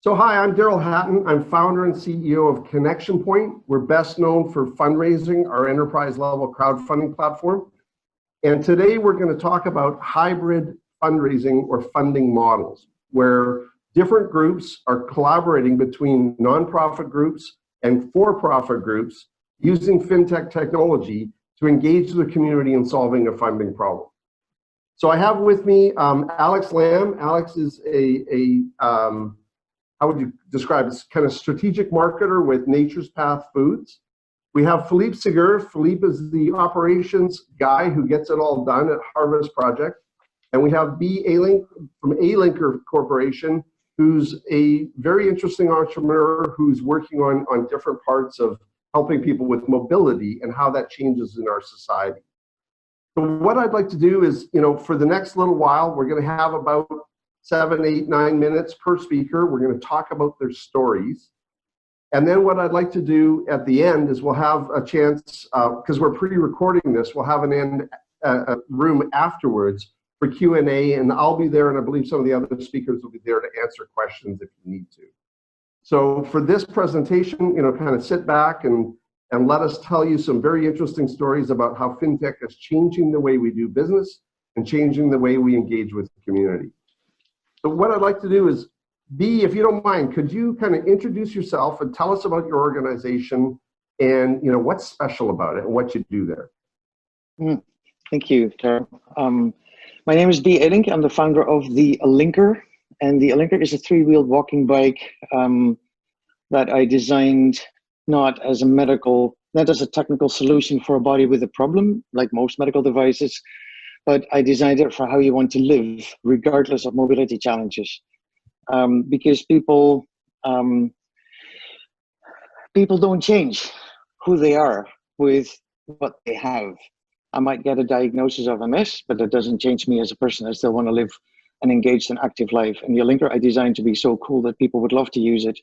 So hi, I'm Daryl Hatton. I'm founder and CEO of Connection Point. We're best known for fundraising, our enterprise level crowdfunding platform. And today we're going to talk about hybrid fundraising or funding models, where different groups are collaborating between nonprofit groups and for-profit groups using fintech technology to engage the community in solving a funding problem. So I have with me Alex Lamb. Alex is how would you describe this kind of strategic marketer with Nature's Path Foods. We have Philippe Segur. Philippe is the operations guy who gets it all done at Harvest Project. And we have Alink from Alinker Corporation, who's a very interesting entrepreneur who's working on different parts of helping people with mobility and how that changes in our society. So what I'd like to do is, for the next little while, we're going to have about 7, 8, 9 minutes per speaker. We're going to talk about their stories. And then what I'd like to do at the end is we'll have a chance, because we're pre-recording this, we'll have an room afterwards for Q&A, and I'll be there, and I believe some of the other speakers will be there to answer questions if you need to. So for this presentation, kind of sit back and let us tell you some very interesting stories about how fintech is changing the way we do business and changing the way we engage with the community. So what I'd like to do is, if you don't mind, could you kind of introduce yourself and tell us about your organization and what's special about it and what you do there? Thank you, Daryl. My name is Alink. I'm the founder of the Alinker, and the Alinker is a 3-wheeled walking bike that I designed not as a technical solution for a body with a problem, like most medical devices, but I designed it for how you want to live, regardless of mobility challenges. Because people don't change who they are with what they have. I might get a diagnosis of MS, but that doesn't change me as a person. I still want to live an engaged and active life. And the Alinker I designed to be so cool that people would love to use it,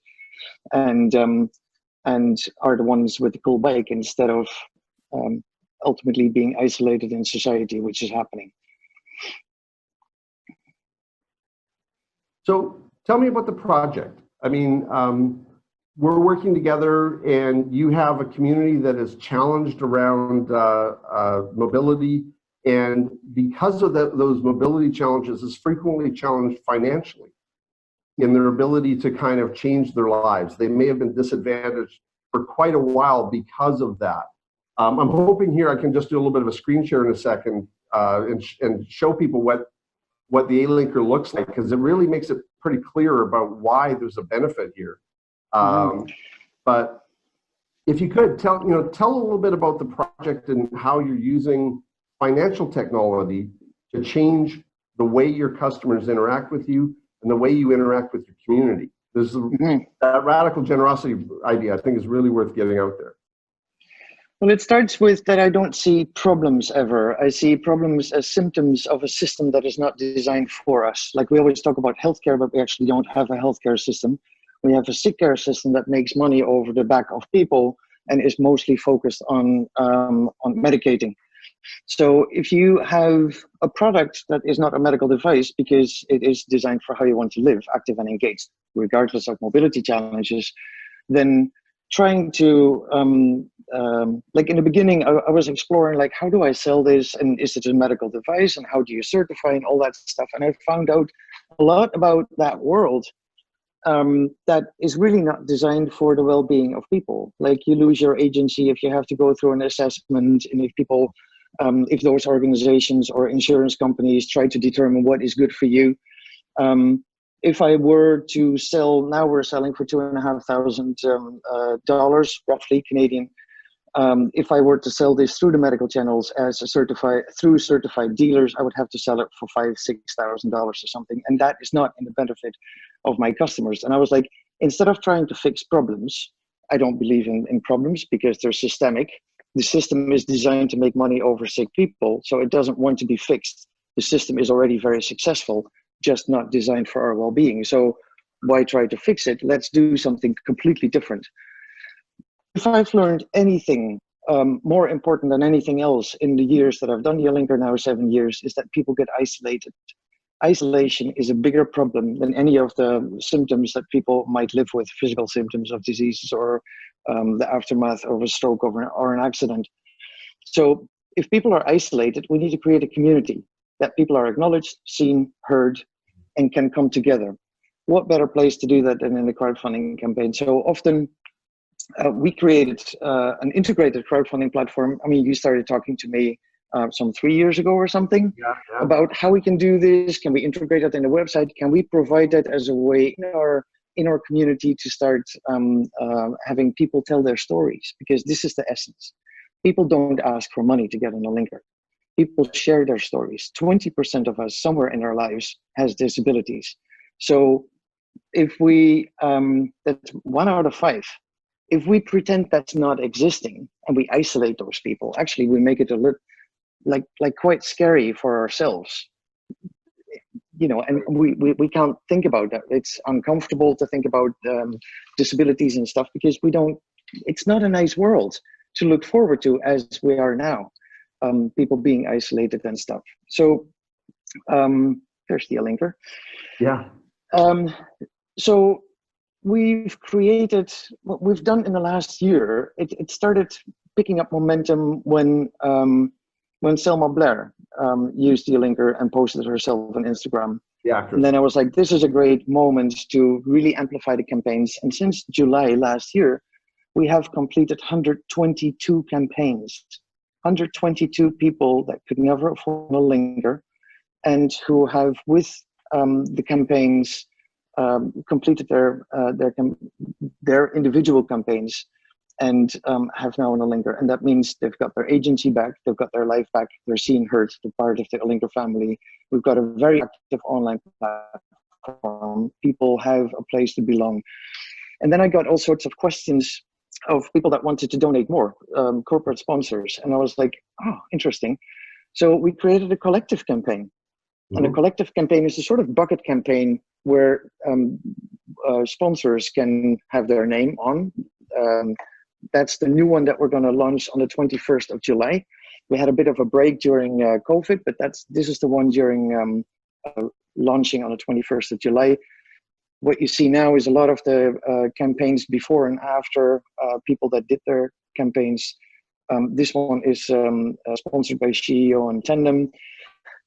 and are the ones with the cool bike instead of ultimately being isolated in society, which is happening. So tell me about the project. I mean, we're working together, and you have a community that is challenged around mobility, and because of those mobility challenges, is frequently challenged financially in their ability to kind of change their lives. They may have been disadvantaged for quite a while because of that. I'm hoping here I can just do a little bit of a screen share in a second and show people what the Alinker looks like, because it really makes it pretty clear about why there's a benefit here. But if you could tell a little bit about the project and how you're using financial technology to change the way your customers interact with you and the way you interact with your community. There's that radical generosity idea, I think, is really worth getting out there. Well, it starts with that I don't see problems ever. I see problems as symptoms of a system that is not designed for us. Like we always talk about healthcare, but we actually don't have a healthcare system. We have a sick care system that makes money over the back of people and is mostly focused on medicating. So if you have a product that is not a medical device because it is designed for how you want to live, active and engaged, regardless of mobility challenges, then trying to, like in the beginning, I was exploring, like, how do I sell this? And is it a medical device? And how do you certify and all that stuff? And I found out a lot about that world that is really not designed for the well-being of people. Like, you lose your agency if you have to go through an assessment, and if people, if those organizations or insurance companies try to determine what is good for you. If I were to sell, now we're selling for $2,500 roughly Canadian. If I were to sell this through the medical channels as a certified dealers, I would have to sell it for $5,000–6,000 or something, and that is not in the benefit of my customers. And I was like, instead of trying to fix problems, I don't believe in problems because they're systemic. The system is designed to make money over sick people, so it doesn't want to be fixed. The system is already very successful, just not designed for our well-being. So why try to fix it? Let's do something completely different. If I've learned anything more important than anything else in the years that I've done the Alinker, now 7 years, is that people get isolated. isolation is a bigger problem than any of the symptoms that people might live with, physical symptoms of diseases or the aftermath of a stroke or an accident. So if people are isolated, we need to create a community that people are acknowledged, seen, heard, and can come together. What better place to do that than in a crowdfunding campaign? So often we created an integrated crowdfunding platform. I mean, you started talking to me some 3 years ago or something about how we can do this. Can we integrate that in the website? Can we provide that as a way in our community to start having people tell their stories? Because this is the essence. People don't ask for money to get on Alinker. People share their stories. 20% of us somewhere in our lives has disabilities. So if we, that's 1 out of 5. If we pretend that's not existing and we isolate those people, actually we make it a little like quite scary for ourselves, you know, and we can't think about that. It's uncomfortable to think about disabilities and stuff because it's not a nice world to look forward to as we are now, people being isolated and stuff. So there's the Alinker. Yeah. So we've created, what we've done in the last year, it started picking up momentum when Selma Blair used the Alinker and posted herself on Instagram. Yeah. And then I was like, this is a great moment to really amplify the campaigns. And since July last year, we have completed 122 campaigns, 122 people that could never afford a Alinker and who have, with the campaigns, completed their individual campaigns and have now an Alinker. And that means they've got their agency back, they've got their life back, they're seen, heard, they're part of the Alinker family. We've got a very active online platform. People have a place to belong. And then I got all sorts of questions of people that wanted to donate more, corporate sponsors. And I was like, oh, interesting. So we created a collective campaign. And a collective campaign is a sort of bucket campaign where sponsors can have their name on. That's the new one that we're going to launch on the 21st of July. We had a bit of a break during COVID, but this is the one during launching on the 21st of July. What you see now is a lot of the campaigns before and after people that did their campaigns. This one is sponsored by CEO and Tandem.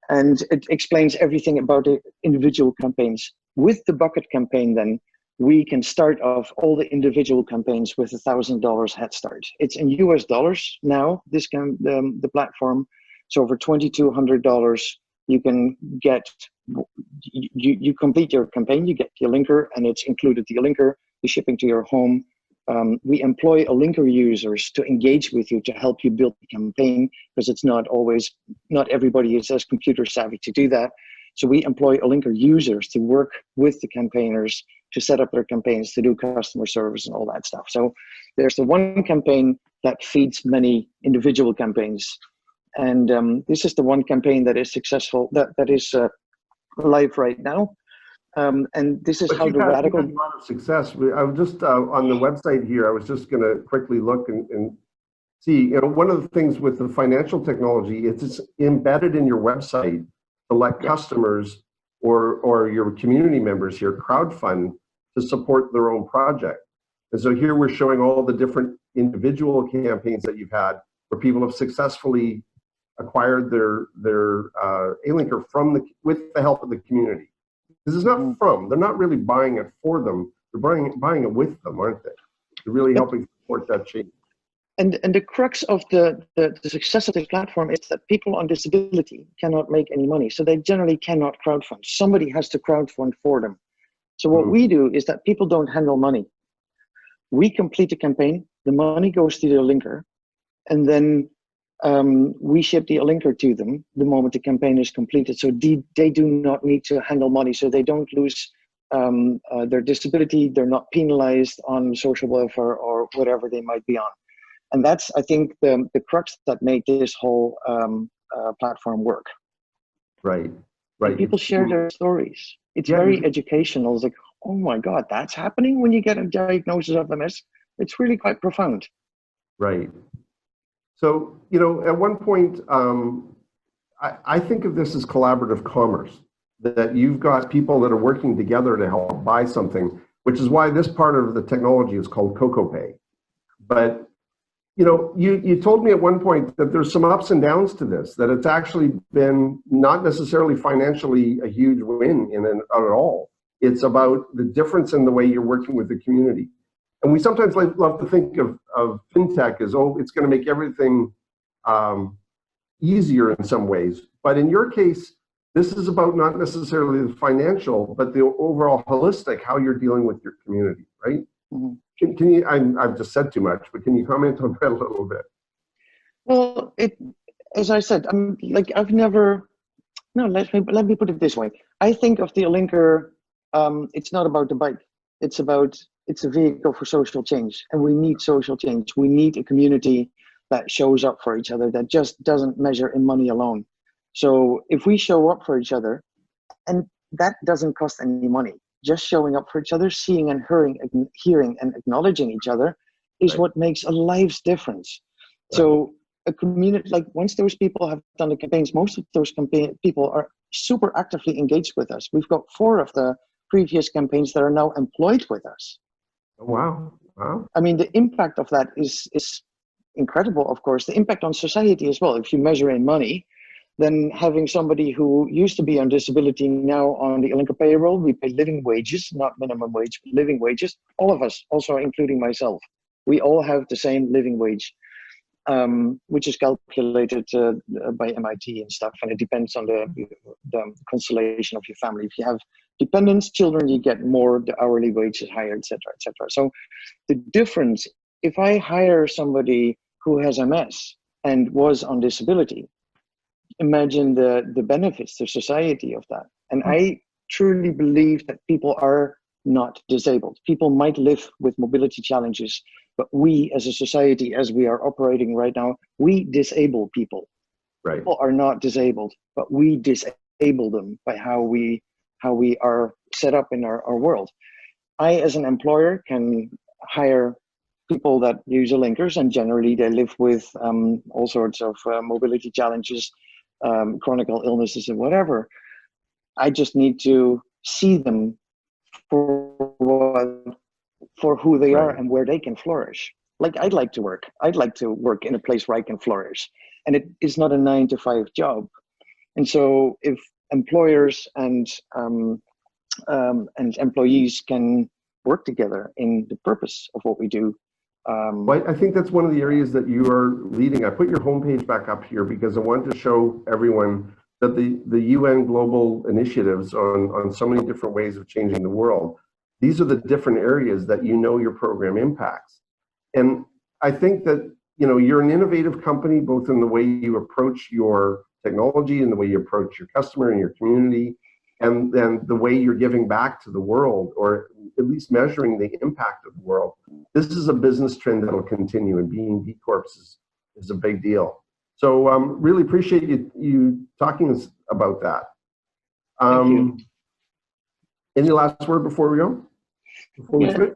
And it explains everything about the individual campaigns. With the bucket campaign, then, we can start off all the individual campaigns with $1,000 head start. It's in US dollars now, the platform. So for $2,200, you can get, you complete your campaign, you get the Alinker, and it's included the Alinker, the shipping to your home. We employ Alinker users to engage with you to help you build the campaign, because it's not everybody is as computer savvy to do that. So we employ Alinker users to work with the campaigners to set up their campaigns, to do customer service and all that stuff. So there's the one campaign that feeds many individual campaigns. And this is the one campaign that is successful, that is live right now. And this is how the radical... You've had a lot of success. I was just on the website here, I was just going to quickly look and see, you know, one of the things with the financial technology, it's embedded in your website to let customers or your community members here crowdfund to support their own project. And so here we're showing all the different individual campaigns that you've had where people have successfully acquired their Alinker with the help of the community. This is not from, they're not really buying it for them, they're buying it with them, aren't they? They're really helping support that change. And the crux of the success of this platform is that people on disability cannot make any money. So they generally cannot crowdfund. Somebody has to crowdfund for them. So what we do is that people don't handle money. We complete a campaign, the money goes to the Alinker, and then we ship the Alinker to them the moment the campaign is completed. So they do not need to handle money, so they don't lose their disability, they're not penalized on social welfare or whatever they might be on. And that's, I think, the crux that made this whole platform work. Right, right. People share their stories. It's very educational. It's like, oh my God, that's happening when you get a diagnosis of MS. It's really quite profound. Right. So, you know, at one point, I think of this as collaborative commerce. that you've got people that are working together to help buy something, which is why this part of the technology is called CocoPay. But you know, you told me at one point that there's some ups and downs to this, that it's actually been not necessarily financially a huge win at all. It's about the difference in the way you're working with the community. And we sometimes love to think of fintech as, oh, it's going to make everything easier in some ways. But in your case, this is about not necessarily the financial, but the overall holistic, how you're dealing with your community, right? Mm-hmm. Can you, I've just said too much, but can you comment on that a little bit? Well, as I said, I'm like, let me put it this way. I think of the Alinker, it's not about the bike. It's a vehicle for social change, and we need social change. We need a community that shows up for each other, that just doesn't measure in money alone. So if we show up for each other, and that doesn't cost any money, just showing up for each other, seeing and hearing and acknowledging each other is what makes a life's difference. Right. So a community, like once those people have done the campaigns, most of those people are super actively engaged with us. We've got 4 of the previous campaigns that are now employed with us. Wow. Wow. I mean, the impact of that is incredible, of course. The impact on society as well, if you measure in money, then having somebody who used to be on disability now on the Alinker payroll, we pay living wages, not minimum wage, but living wages. All of us, also including myself, we all have the same living wage, which is calculated by MIT and stuff, and it depends on the constellation of your family. If you have dependents, children, you get more, the hourly wage is higher, etc., etc. So the difference, if I hire somebody who has MS and was on disability, imagine the benefits to society of that. And I truly believe that people are not disabled. People might live with mobility challenges, but we as a society, as we are operating right now, we disable people. Right. People are not disabled, but we disable them by how we are set up in our world. I, as an employer, can hire people that use Alinkers, and generally they live with all sorts of mobility challenges, chronic illnesses and whatever. I just need to see them for who they are and where they can flourish. Like I'd like to work in a place where I can flourish, and it is not a 9-to-5 job. And so if employers and employees can work together in the purpose of what we do. Well, I think that's one of the areas that you are leading. I put your homepage back up here because I wanted to show everyone that the UN global initiatives on so many different ways of changing the world, these are the different areas that your program impacts. And I think that you're an innovative company, both in the way you approach your technology and the way you approach your customer and your community, and then the way you're giving back to the world, or at least measuring the impact of the world. This is a business trend that will continue, and being B Corps is a big deal. So really appreciate you talking about that. Thank you. Any last word before we go?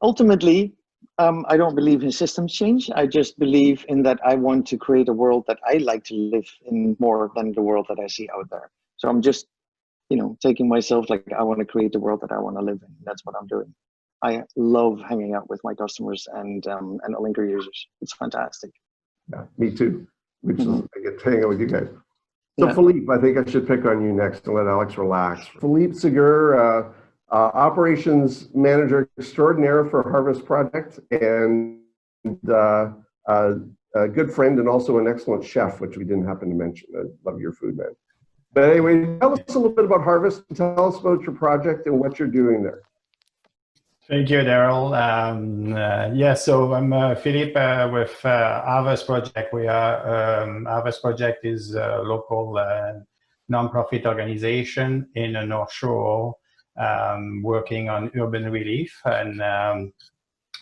Ultimately, I don't believe in systems change. I just believe in that I want to create a world that I like to live in more than the world that I see out there. So I'm just taking myself, like, I want to create the world that I want to live in. That's what I'm doing. I love hanging out with my customers and Alinker users. It's fantastic. Yeah, me too. Which is, I get to hang out with you guys. So Philippe, I think I should pick on you next and let Alex relax. Philippe Segur, operations manager extraordinaire for Harvest Project, and a good friend and also an excellent chef, which we didn't happen to mention. I love your food, man. But anyway, tell us a little bit about Harvest, and tell us about your project and what you're doing there. Thank you, Daryl. So I'm Philippe with Harvest Project. Harvest Project is a local non-profit organization in the North Shore, working on urban relief. And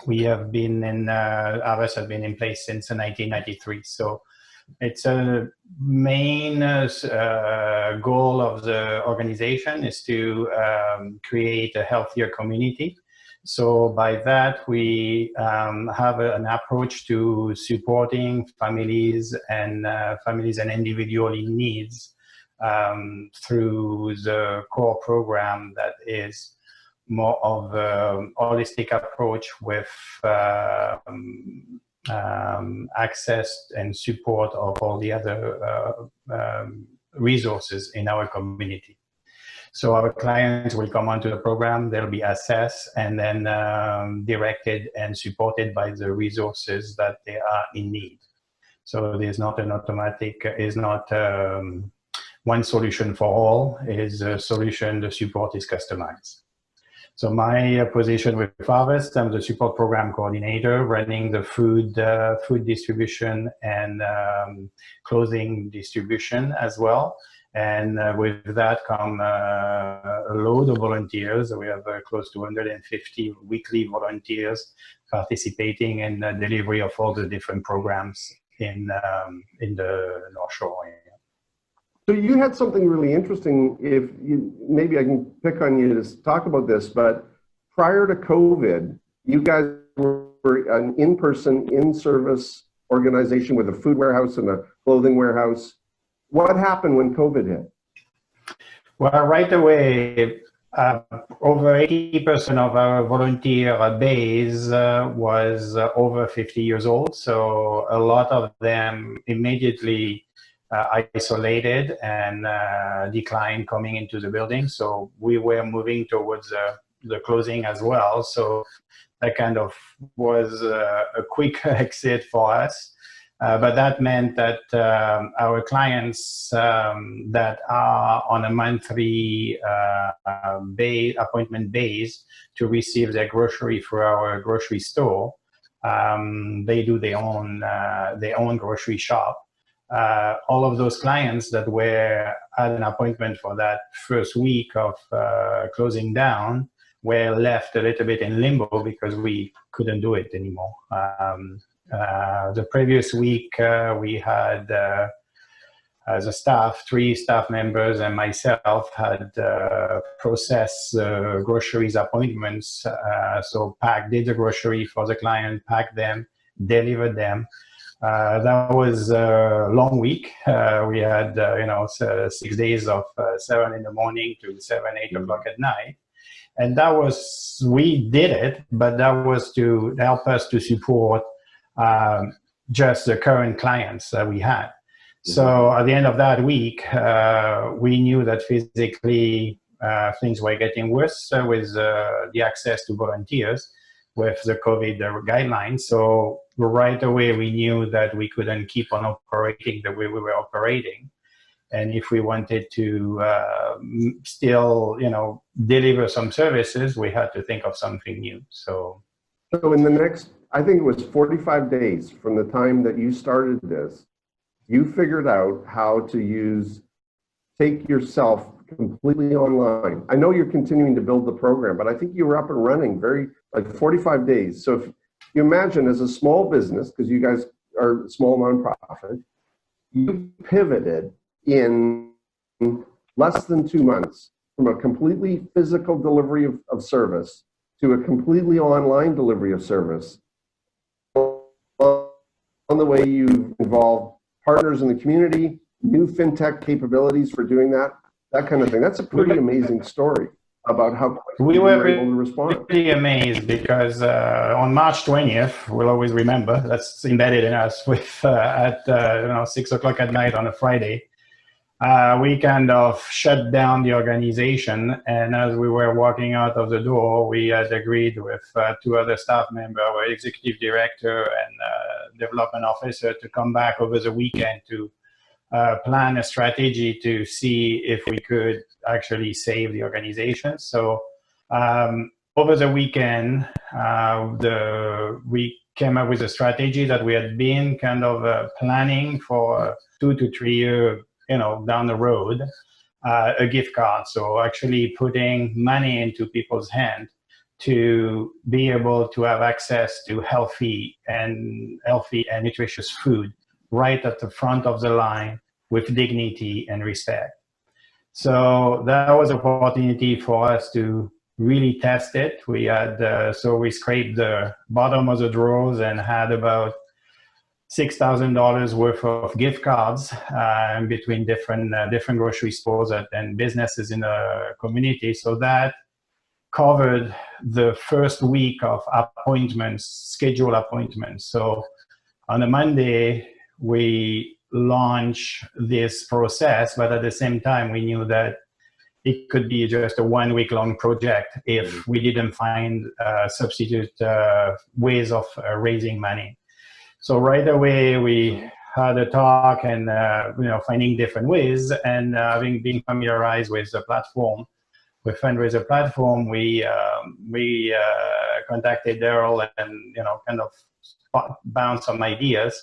we have been Harvest has been in place since 1993. So it's a main goal of the organization is to create a healthier community. So by that, we have an approach to supporting families and individual in needs through the core program that is more of a holistic approach with access and support of all the other resources in our community. So our clients will come onto the program, they'll be assessed and then directed and supported by the resources that they are in need. So there's not an automatic, is not one solution for all, is a solution, the support is customized. So my position with Harvest, I'm the support program coordinator, running the food distribution and clothing distribution as well. And with that come a load of volunteers. We have close to 150 weekly volunteers participating in the delivery of all the different programs in the North Shore area. So you had something really interesting. If you, maybe I can pick on you to talk about this, but prior to COVID, you guys were an in-person, in-service organization with a food warehouse and a clothing warehouse. What happened when COVID hit? Well, right away, over 80% of our volunteer base was over 50 years old. So a lot of them immediately isolated and declined coming into the building. So we were moving towards the closing as well. So that kind of was a quick exit for us. But that meant that our clients that are on a monthly appointment base to receive their grocery through our grocery store, they do their own grocery shop. All of those clients that had an appointment for that first week of closing down were left a little bit in limbo because we couldn't do it anymore. The previous week, we had, as a staff, 3 staff members and myself had processed groceries appointments. So did the grocery for the client, packed them, delivered them. That was a long week. We had, 6 days of 7 in the morning to 7, 8 o'clock at night. And that was, we did it, but that was to help us to support just the current clients that we had. So at the end of that week, we knew that physically things were getting worse with the access to volunteers with the COVID guidelines. So right away, we knew that we couldn't keep on operating the way we were operating. And if we wanted to still, deliver some services, we had to think of something new. So in the next, I think it was 45 days from the time that you started this, you figured out how to take yourself completely online. I know you're continuing to build the program, but I think you were up and running like 45 days. So if you imagine as a small business, because you guys are a small nonprofit, you pivoted in less than 2 months from a completely physical delivery of service to a completely online delivery of service. On the way you involve partners in the community, new fintech capabilities for doing that kind of thing. That's a pretty amazing story about how quickly we were able to respond. Really amazed because on March 20th, we'll always remember, that's embedded in us with at 6 o'clock at night on a Friday. We kind of shut down the organization, and as we were walking out of the door, we had agreed with 2 other staff members, our executive director and development officer, to come back over the weekend to plan a strategy to see if we could actually save the organization. So over the weekend, we came up with a strategy that we had been kind of planning for 2 to 3 years down the road, a gift card. So actually putting money into people's hands to be able to have access to healthy and nutritious food right at the front of the line with dignity and respect. So that was an opportunity for us to really test it. We had, so we scraped the bottom of the drawers and had about $6,000 worth of gift cards between different grocery stores and businesses in the community. So that covered the first week of appointments, scheduled appointments. So on a Monday, we launched this process, but at the same time, we knew that it could be just a 1 week long project if we didn't find substitute ways of raising money. So right away, we had a talk and finding different ways, and having been familiarized with the platform, with FundRazr platform, we contacted Daryl and kind of bounced some ideas.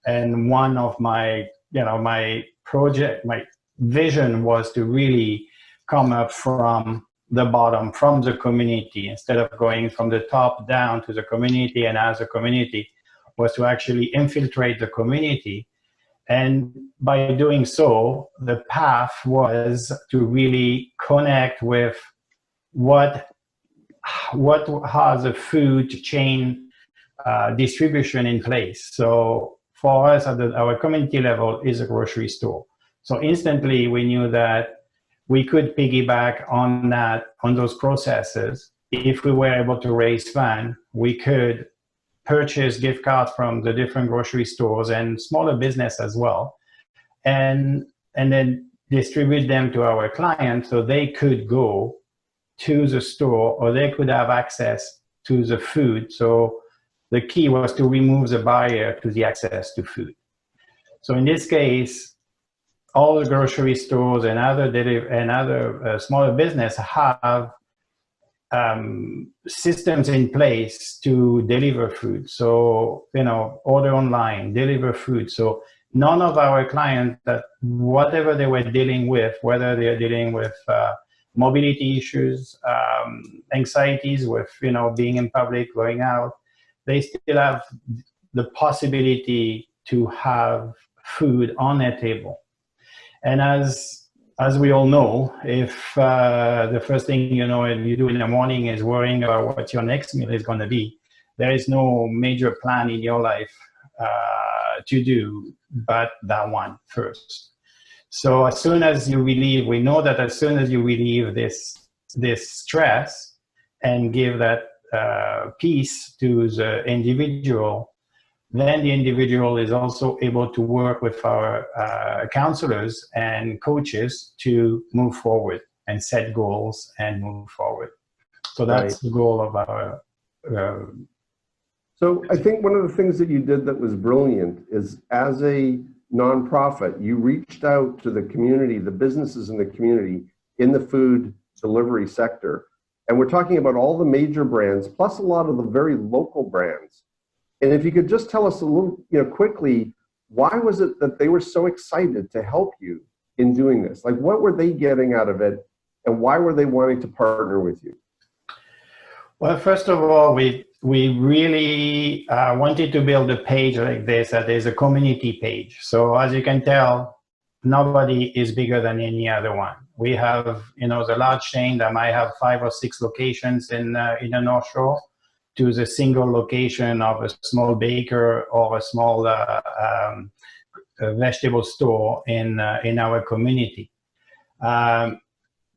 And one of my my vision was to really come up from the bottom, from the community, instead of going from the top down to the community and as a community, was to actually infiltrate the community. And by doing so, the path was to really connect with what has a food chain distribution in place. So for us at our community level is a grocery store. So instantly we knew that we could piggyback on those processes. If we were able to raise funds, we could purchase gift cards from the different grocery stores and smaller business as well, and then distribute them to our clients so they could go to the store or they could have access to the food. So the key was to remove the barrier to the access to food. So in this case, all the grocery stores and other smaller business have systems in place to deliver food. So, order online, deliver food. So none of our clients, that whatever they were dealing with, whether they're dealing with mobility issues, anxieties with, being in public, going out, they still have the possibility to have food on their table. And as we all know, if the first thing you do in the morning is worrying about what your next meal is going to be, there is no major plan in your life to do but that one first. So as soon as you relieve, we know that as soon as you relieve this stress and give that peace to the individual, then the individual is also able to work with our counselors and coaches to move forward and set goals and move forward. So that's the goal of our. So I think one of the things that you did that was brilliant is, as a nonprofit, you reached out to the community, the businesses in the community in the food delivery sector. And we're talking about all the major brands, plus a lot of the very local brands. And if you could just tell us a little, quickly, why was it that they were so excited to help you in doing this? Like, what were they getting out of it, and why were they wanting to partner with you? Well, first of all, we really wanted to build a page like this that is a community page. So as you can tell, nobody is bigger than any other one. We have, the large chain that might have 5 or 6 locations in the North Shore, to the single location of a small baker or a small vegetable store in our community.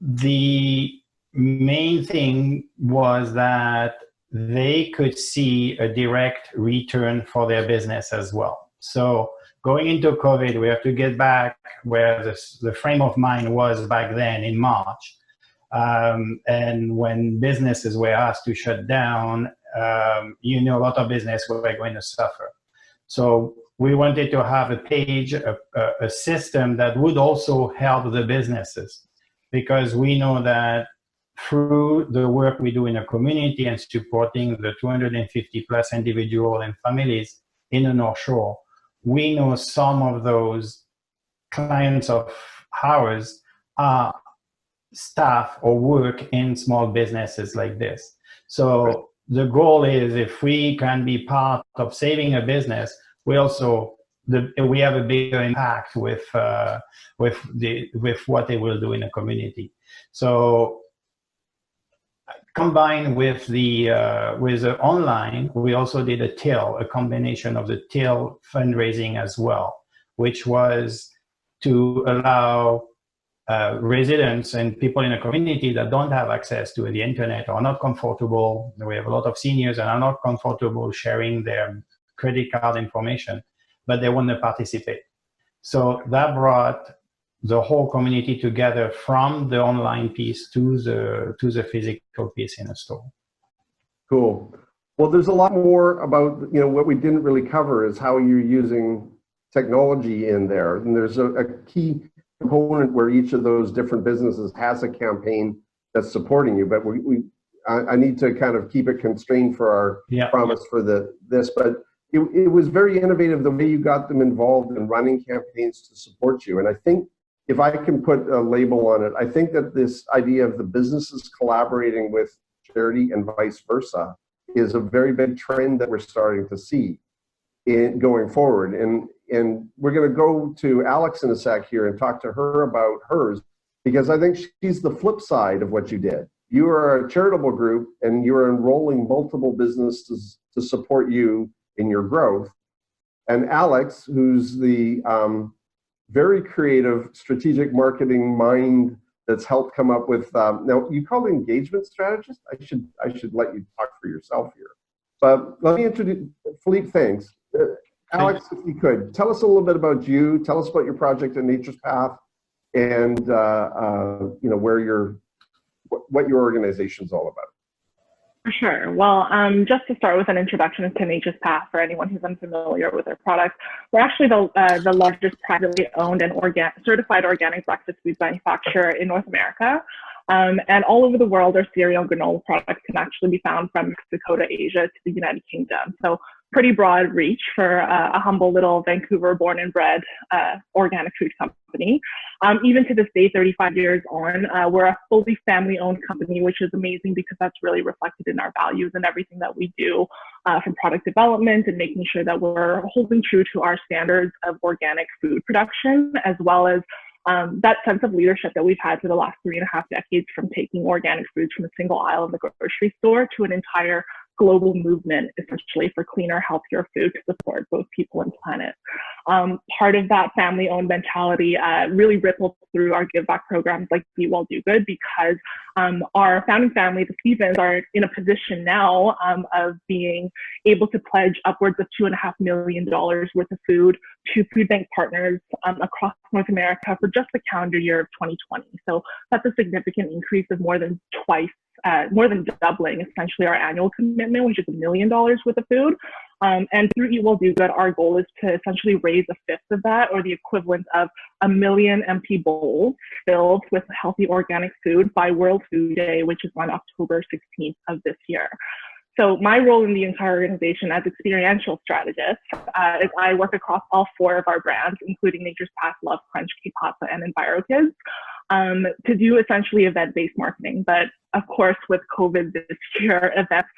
The main thing was that they could see a direct return for their business as well. So going into COVID, we have to get back where the frame of mind was back then in March. And when businesses were asked to shut down, a lot of business were going to suffer. So we wanted to have a page, a system that would also help the businesses, because we know that through the work we do in a community and supporting the 250 plus individuals and families in the North Shore, we know some of those clients of ours are staff or work in small businesses like this. So the goal is, if we can be part of saving a business, we also we have a bigger impact with what they will do in the community. So Combined with the online, we also did a till, a combination of the till fundraising as well, which was to allow residents and people in a community that don't have access to the internet or are not comfortable. We have a lot of seniors that are not comfortable sharing their credit card information, but they want to participate. So that brought the whole community together from the online piece to the physical piece in a store. Cool. Well, there's a lot more about, what we didn't really cover is how you're using technology in there. And there's a key component where each of those different businesses has a campaign that's supporting you. But I need to kind of keep it constrained for our promise for this. But it was very innovative the way you got them involved in running campaigns to support you. And I think if I can put a label on it, I think that this idea of the businesses collaborating with charity and vice versa is a very big trend that we're starting to see going forward. And we're going to go to Alex in a sec here and talk to her about hers, because I think she's the flip side of what you did. You are a charitable group and you're enrolling multiple businesses to support you in your growth. And Alex, who's the very creative strategic marketing mind that's helped come up with, now you call it engagement strategist? I should let you talk for yourself here. But let me introduce, Philippe, thanks. Alex, if you could, tell us a little bit about you, tell us about your project at Nature's Path, and what your organization's all about. For sure. Well, just to start with an introduction to Nature's Path for anyone who's unfamiliar with our product, we're actually the largest privately owned and certified organic breakfast food manufacturer in North America. And all over the world, our cereal and granola products can actually be found from Mexico to Asia to the United Kingdom. So pretty broad reach for a humble little Vancouver born and bred organic food company. Even to this day, 35 years on, we're a fully family-owned company, which is amazing because that's really reflected in our values and everything that we do, from product development and making sure that we're holding true to our standards of organic food production, as well as that sense of leadership that we've had for the last 3.5 decades, from taking organic foods from a single aisle in the grocery store to an entire global movement, essentially, for cleaner, healthier food to support both people and planet. Part of that family-owned mentality really rippled through our give back programs like Be Well, Do Good, because our founding family, the Stevens, are in a position now of being able to pledge upwards of $2.5 million worth of food to food bank partners across North America for just the calendar year of 2020. So that's a significant increase of more than doubling essentially our annual commitment, which is $1 million worth of food. And through Eat Well Do Good, our goal is to essentially raise 1/5 of that, or the equivalent of 1 million empty bowls filled with healthy organic food by World Food Day, which is on October 16th of this year. So my role in the entire organization as Experiential Strategist is I work across all 4 of our brands, including Nature's Path, Love Crunch, K-Papa, and EnviroKids, to do essentially event-based marketing. But of course, with COVID this year, events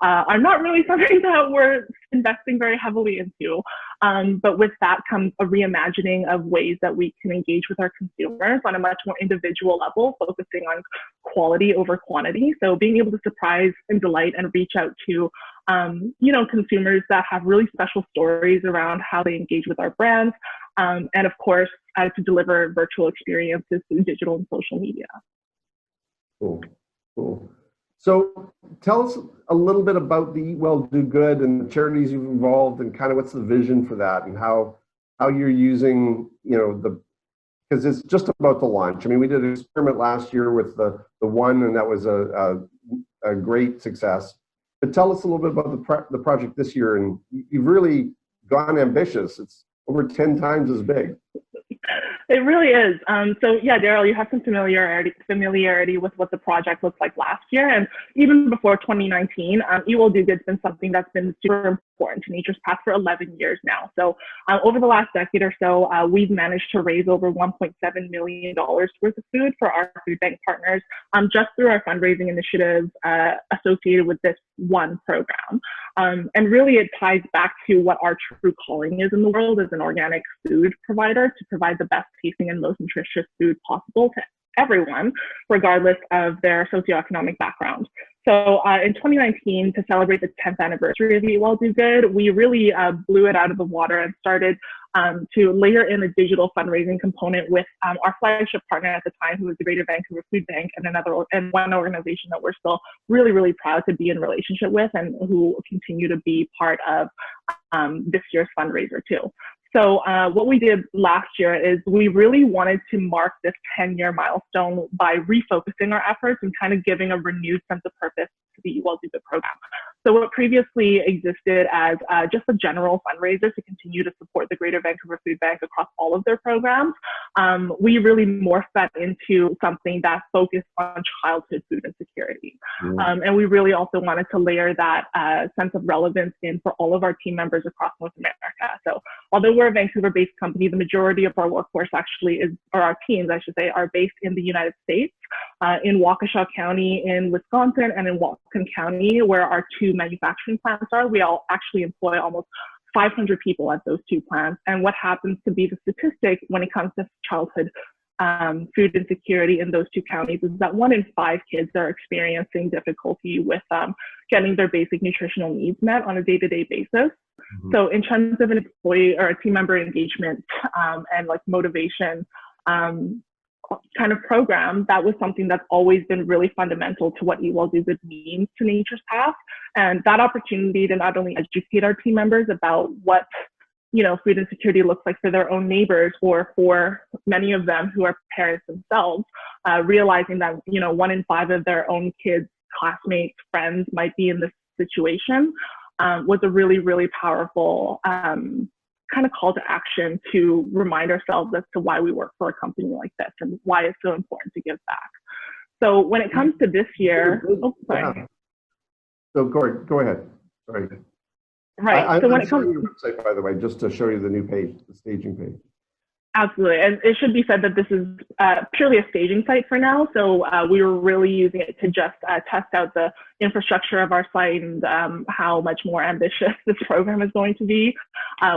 are not really something that we're investing very heavily into. But with that comes a reimagining of ways that we can engage with our consumers on a much more individual level, focusing on quality over quantity. So being able to surprise and delight and reach out to consumers that have really special stories around how they engage with our brands. And of course, to deliver virtual experiences through digital and social media. Cool. So tell us a little bit about the Eat Well, Do Good and the charities you've involved, and kind of what's the vision for that, and how you're using, because it's just about the launch. I mean, we did an experiment last year with the one, and that was a great success. But tell us a little bit about the project this year, and you've really gone ambitious. It's over 10 times as big. It really is. So yeah, Daryl, you have some familiarity with what the project looked like last year. And even before 2019, Eat Well Do Good's been something that's been super important to Nature's Path for 11 years now. So over the last decade or so, we've managed to raise over $1.7 million worth of food for our food bank partners, just through our fundraising initiatives associated with this one program. And really it ties back to what our true calling is in the world as an organic food provider, to provide the best tasting and most nutritious food possible to everyone, regardless of their socioeconomic background. So in 2019, to celebrate the 10th anniversary of Eat Well Do Good, we really blew it out of the water and started to layer in a digital fundraising component with our flagship partner at the time, who was the Greater Vancouver Food Bank, and one organization that we're still really, really proud to be in relationship with, and who continue to be part of this year's fundraiser too. So what we did last year is we really wanted to mark this 10-year milestone by refocusing our efforts and kind of giving a renewed sense of purpose to the Eat Well Do Good program. So what previously existed as just a general fundraiser to continue to support the Greater Vancouver Food Bank across all of their programs, we really morphed that into something that focused on childhood food insecurity. And we really also wanted to layer that sense of relevance in for all of our team members across North America. So although we're a Vancouver-based company, the majority of our workforce actually is, or our teams, I should say, are based in the United States, in Waukesha County in Wisconsin and in Whatcom County, where our two manufacturing plants are. We all actually employ almost 500 people at those two plants. And what happens to be the statistic when it comes to childhood food insecurity in those two counties is that 1 in 5 kids are experiencing difficulty with getting their basic nutritional needs met on a day-to-day basis. So in terms of an employee or a team member engagement and like motivation kind of program, that was something that's always been really fundamental to what Eat Well Do Good means to Nature's Path. And that opportunity to not only educate our team members about what food insecurity looks like for their own neighbors, or for many of them who are parents themselves, realizing that 1 in 5 of their own kids, classmates, friends might be in this situation, was a really, really powerful kind of call to action to remind ourselves as to why we work for a company like this and why it's so important to give back. So when it comes to this year, So go ahead. Sorry. Right. So when it comes to your website, by the way, just to show you the new page, the staging page. Absolutely. And it should be said that this is purely a staging site for now. So we were really using it to just test out the infrastructure of our site and how much more ambitious this program is going to be,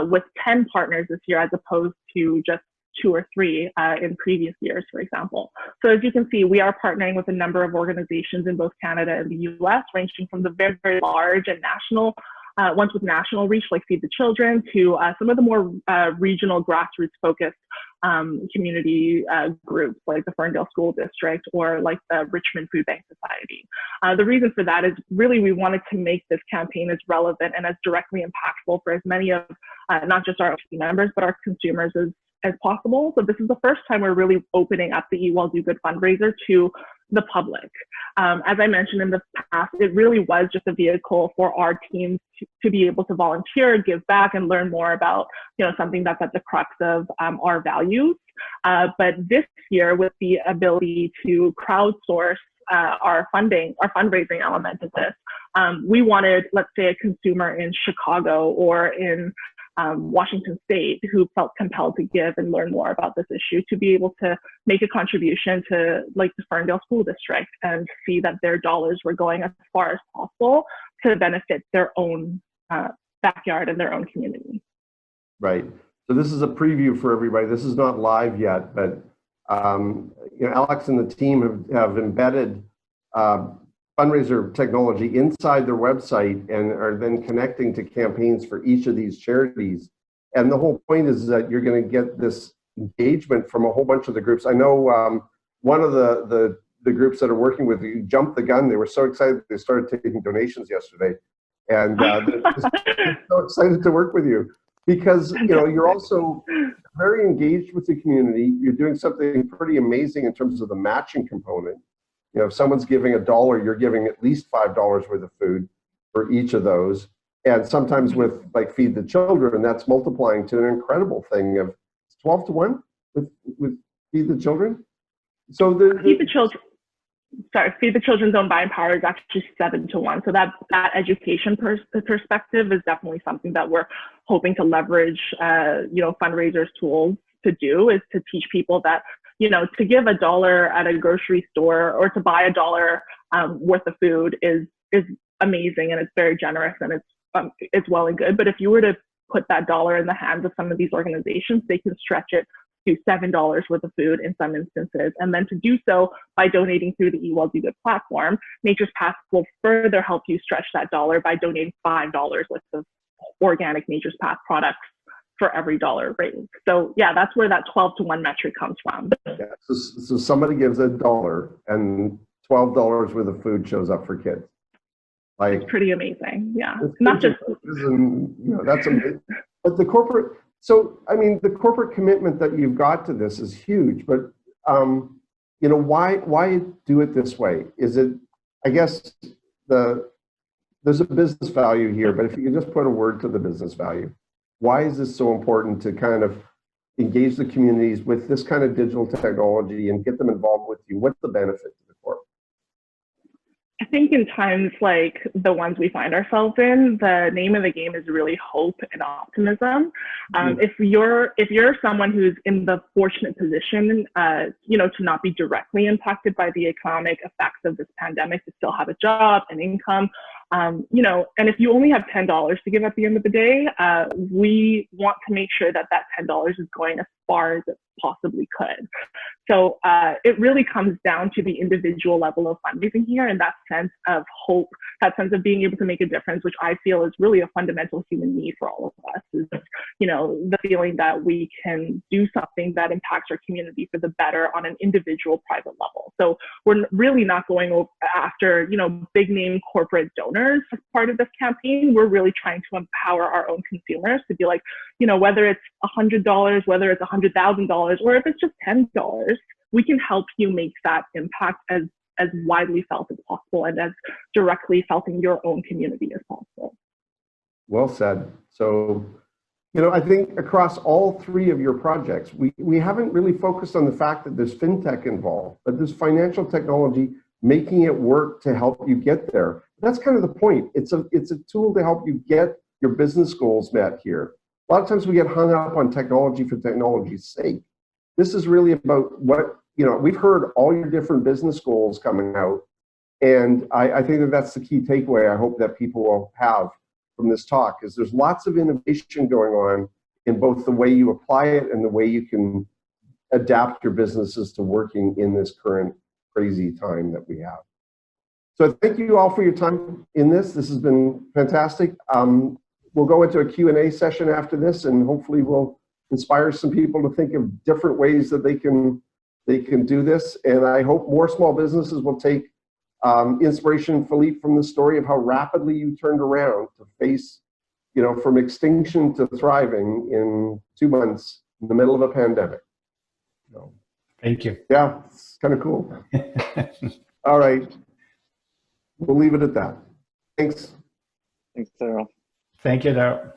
with 10 partners this year as opposed to just 2 or 3 in previous years, for example. So as you can see, we are partnering with a number of organizations in both Canada and the US, ranging from the very, very large and national ones with national reach, like Feed the Children, to some of the more regional grassroots-focused community groups, like the Ferndale School District or like the Richmond Food Bank Society. The reason for that is really we wanted to make this campaign as relevant and as directly impactful for as many of not just our team members, but our consumers as possible. So this is the first time we're really opening up the Eat Well Do Good fundraiser to the public. As I mentioned in the past, it really was just a vehicle for our teams to be able to volunteer, give back, and learn more about something that's at the crux of our values. But this year, with the ability to crowdsource our fundraising element of this, we wanted, let's say, a consumer in Chicago or in Washington State who felt compelled to give and learn more about this issue to be able to make a contribution to like the Ferndale School District and see that their dollars were going as far as possible to benefit their own backyard and their own community. Right. So this is a preview for everybody. This is not live yet, but Alex and the team have embedded fundraiser technology inside their website and are then connecting to campaigns for each of these charities. And the whole point is that you're going to get this engagement from a whole bunch of the groups. I know one of the groups that are working with you jumped the gun. They were so excited they started taking donations yesterday, and they're so excited to work with you because you're also very engaged with the community. You're doing something pretty amazing in terms of the matching component. If someone's giving $1, you're giving at least $5 worth of food for each of those. And sometimes with like Feed the Children, that's multiplying to an incredible thing of 12 to 1 with Feed the Children. So Feed the Children's own buying power is actually 7 to 1. So that education perspective is definitely something that we're hoping to leverage, fundraisers tools to do, is to teach people that to give $1 at a grocery store or to buy $1 worth of food is amazing, and it's very generous, and it's well and good. But if you were to put that $1 in the hands of some of these organizations, they can stretch it to $7 worth of food in some instances. And then to do so by donating through the Eat Well Do Good platform, Nature's Path will further help you stretch that dollar by donating $5 worth of organic Nature's Path products for every dollar raised. So yeah, that's where that 12-to-1 metric comes from. Yeah, so somebody gives $1 and $12 worth of food shows up for kids. Like, it's pretty amazing. Yeah, not just, and, you know, that's amazing. But the corporate, so I mean, the corporate commitment that you've got to this is huge. But you know, why do it this way? Is it, I guess there's a business value here, but if you could just put a word to the business value, why is this so important to kind of engage the communities with this kind of digital technology and get them involved with you? What's the benefit to the corp? I think in times like the ones we find ourselves in, the name of the game is really hope and optimism. If you're someone who's in the fortunate position, you know, to not be directly impacted by the economic effects of this pandemic, to still have a job and income, you know, and if you only have $10 to give at the end of the day, we want to make sure that that $10 is going as far as it possibly could. So it really comes down to the individual level of fundraising here, and that sense of hope, that sense of being able to make a difference, which I feel is really a fundamental human need for all of us, is, you know, the feeling that we can do something that impacts our community for the better on an individual private level. So we're really not going after, you know, big name corporate donors as part of this campaign. We're really trying to empower our own consumers to be like, you know, whether it's $100, whether it's $100,000, or if it's just $10, we can help you make that impact as widely felt as possible and as directly felt in your own community as possible. Well said. So, you know, I think across all three of your projects, we haven't really focused on the fact that there's fintech involved, but there's financial technology making it work to help you get there. That's kind of the point. It's a tool to help you get your business goals met here. A lot of times we get hung up on technology for technology's sake. This is really about what, you know, we've heard all your different business goals coming out. And I think that that's the key takeaway I hope that people will have from this talk, is there's lots of innovation going on in both the way you apply it and the way you can adapt your businesses to working in this current crazy time that we have. So thank you all for your time in this. This has been fantastic. We'll go into a Q&A session after this, and hopefully we'll inspire some people to think of different ways that they can do this. And I hope more small businesses will take inspiration, Philippe, from the story of how rapidly you turned around to face, you know, from extinction to thriving in 2 months in the middle of a pandemic. So, thank you. Yeah, it's kind of cool. All right. We'll leave it at that. Thanks. Thanks, Daryl. Thank you, Daryl.